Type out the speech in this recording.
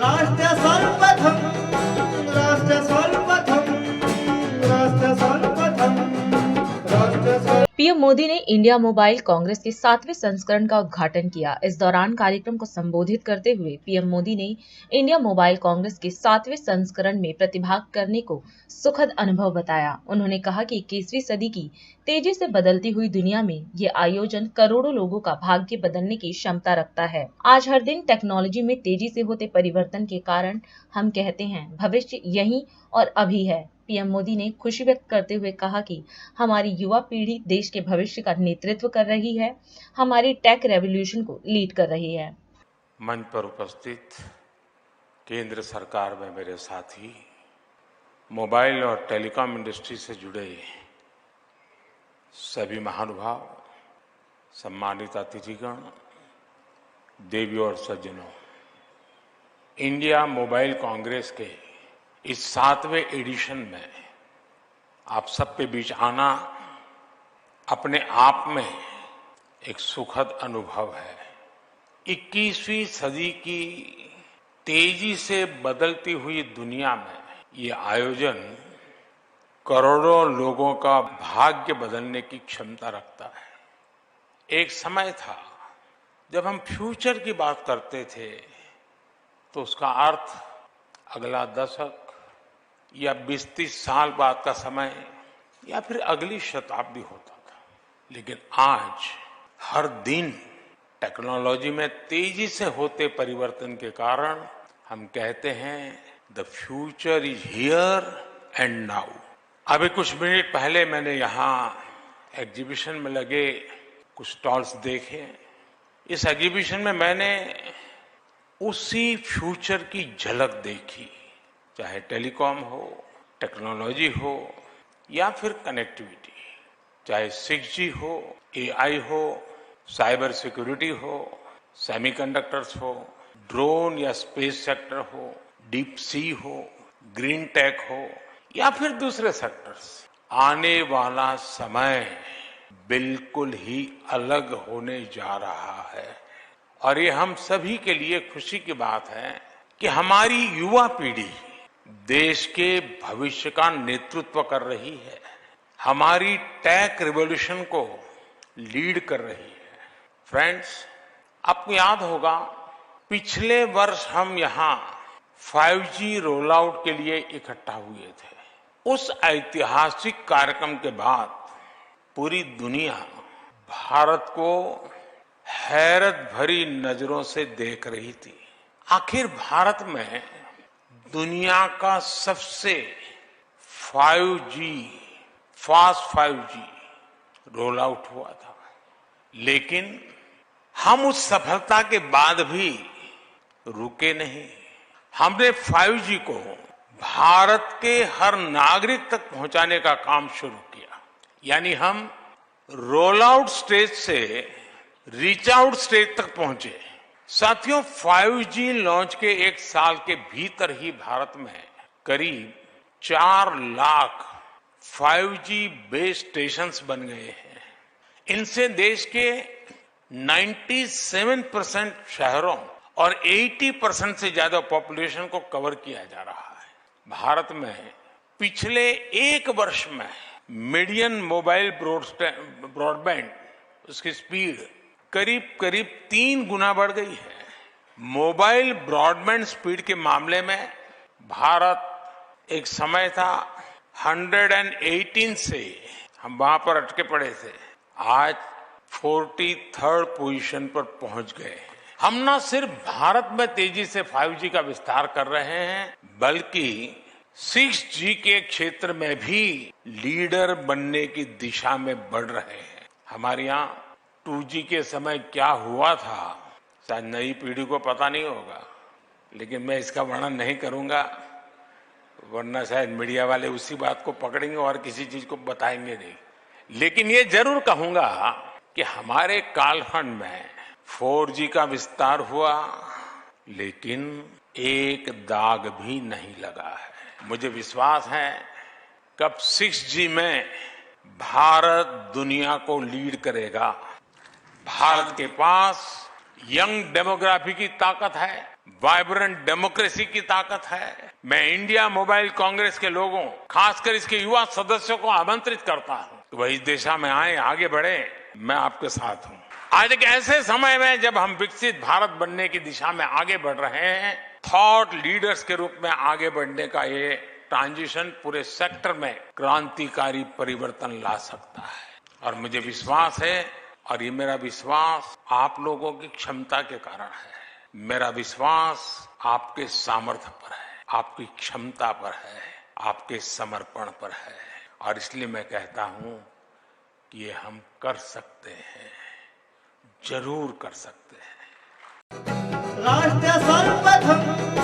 राष्ट्र सर्वप्रथम राष्ट्र सर्वप्रथम राष्ट्र सर्वप्रथम राष्ट्र सर्व पीएम मोदी ने इंडिया मोबाइल कांग्रेस के 7वें संस्करण का उद्घाटन किया। इस दौरान कार्यक्रम को संबोधित करते हुए पीएम मोदी ने इंडिया मोबाइल कांग्रेस के 7वें संस्करण में प्रतिभाग करने को सुखद अनुभव बताया। उन्होंने कहा कि 21वीं सदी की तेजी से बदलती हुई दुनिया में ये आयोजन करोड़ों लोगों का भाग्य बदलने की क्षमता रखता है। आज हर दिन टेक्नोलॉजी में तेजी से होते परिवर्तन के कारण हम कहते हैं भविष्य यहीं और अभी है। पीएम मोदी ने खुशी व्यक्त करते हुए कहा कि हमारी युवा पीढ़ी देश के भविष्य का नेतृत्व कर रही है, हमारी टेक रेवोल्यूशन को लीड कर रही है। मंच पर उपस्थित केंद्र सरकार में मेरे साथी, मोबाइल और टेलीकॉम इंडस्ट्री से जुड़े सभी महानुभाव, सम्मानित अतिथिगण, देवियों और सज्जनों, इंडिया मोबाइल कांग्रेस के इस 7वें एडिशन में आप सबके बीच आना अपने आप में एक सुखद अनुभव है। 21वीं सदी की तेजी से बदलती हुई दुनिया में ये आयोजन करोड़ों लोगों का भाग्य बदलने की क्षमता रखता है। एक समय था जब हम फ्यूचर की बात करते थे तो उसका अर्थ अगला दशक या 20-30 साल बाद का समय या फिर अगली शताब्दी होता था। लेकिन आज हर दिन टेक्नोलॉजी में तेजी से होते परिवर्तन के कारण हम कहते हैं the future is here and now. अभी कुछ मिनट पहले मैंने यहाँ एग्जीबिशन में लगे कुछ स्टॉल्स देखे। इस एग्जीबिशन में मैंने उसी फ्यूचर की झलक देखी, चाहे टेलीकॉम हो, टेक्नोलॉजी हो या फिर कनेक्टिविटी, चाहे 6G हो, AI हो, साइबर सिक्योरिटी हो, सेमीकंडक्टर्स हो, ड्रोन या स्पेस सेक्टर हो, डीप सी हो, ग्रीन टेक हो या फिर दूसरे सेक्टर्स। आने वाला समय बिल्कुल ही अलग होने जा रहा है और ये हम सभी के लिए खुशी की बात है कि हमारी युवा पीढ़ी देश के भविष्य का नेतृत्व कर रही है, हमारी टेक रिवॉल्यूशन को लीड कर रही है। फ्रेंड्स, आपको याद होगा पिछले वर्ष हम यहाँ 5G रोल आउट के लिए इकट्ठा हुए थे। उस ऐतिहासिक कार्यक्रम के बाद पूरी दुनिया भारत को हैरत भरी नजरों से देख रही थी। आखिर भारत में दुनिया का सबसे 5G fast 5G roll out हुआ था, लेकिन हम उस सफलता के बाद भी रुके नहीं। हमने 5G को भारत के हर नागरिक तक पहुंचाने का काम शुरू किया। यानी हम रोल आउट स्टेज से रीच आउट स्टेज तक पहुंचे। साथियों, 5G लॉन्च के 1 साल के भीतर ही भारत में करीब 4 लाख 5G बेस स्टेशंस बन गए हैं। इनसे देश के 97% शहरों और 80% से ज्यादा पॉपुलेशन को कवर किया जा रहा है। भारत में पिछले 1 वर्ष में मीडियन मोबाइल ब्रॉडबैंड उसकी स्पीड करीब 3 गुना बढ़ गई है। मोबाइल ब्रॉडबैंड स्पीड के मामले में भारत एक समय था 118 से हम वहां पर अटके पड़े थे, आज 43rd पोजीशन पर पहुंच गए। हम न सिर्फ भारत में तेजी से 5G का विस्तार कर रहे हैं, बल्कि 6G के क्षेत्र में भी लीडर बनने की दिशा में बढ़ रहे हैं। हमारे यहाँ 2G के समय क्या हुआ था शायद नई पीढ़ी को पता नहीं होगा, लेकिन मैं इसका वर्णन नहीं करूंगा, वरना शायद मीडिया वाले उसी बात को पकड़ेंगे और किसी चीज को बताएंगे नहीं। लेकिन ये जरूर कहूंगा कि हमारे कालखंड में 4G का विस्तार हुआ, लेकिन एक दाग भी नहीं लगा है। मुझे विश्वास है कब 6G में भारत दुनिया को लीड करेगा। भारत के पास यंग डेमोग्राफी की ताकत है, वाइब्रेंट डेमोक्रेसी की ताकत है। मैं इंडिया मोबाइल कांग्रेस के लोगों, खासकर इसके युवा सदस्यों को आमंत्रित करता हूं कि वह इस दिशा में आए, आगे बढ़े। मैं आपके साथ हूं। आज एक ऐसे समय में जब हम विकसित भारत बनने की दिशा में आगे बढ़ रहे हैं, थॉट लीडर्स के रूप में आगे बढ़ने का ये ट्रांजिशन पूरे सेक्टर में क्रांतिकारी परिवर्तन ला सकता है। और मुझे विश्वास है, और ये मेरा विश्वास आप लोगों की क्षमता के कारण है। मेरा विश्वास आपके सामर्थ्य पर है, आपकी क्षमता पर है, आपके समर्पण पर है। और इसलिए मैं कहता हूं कि ये हम कर सकते हैं, जरूर कर सकते हैं। राष्ट्र सर्वप्रथम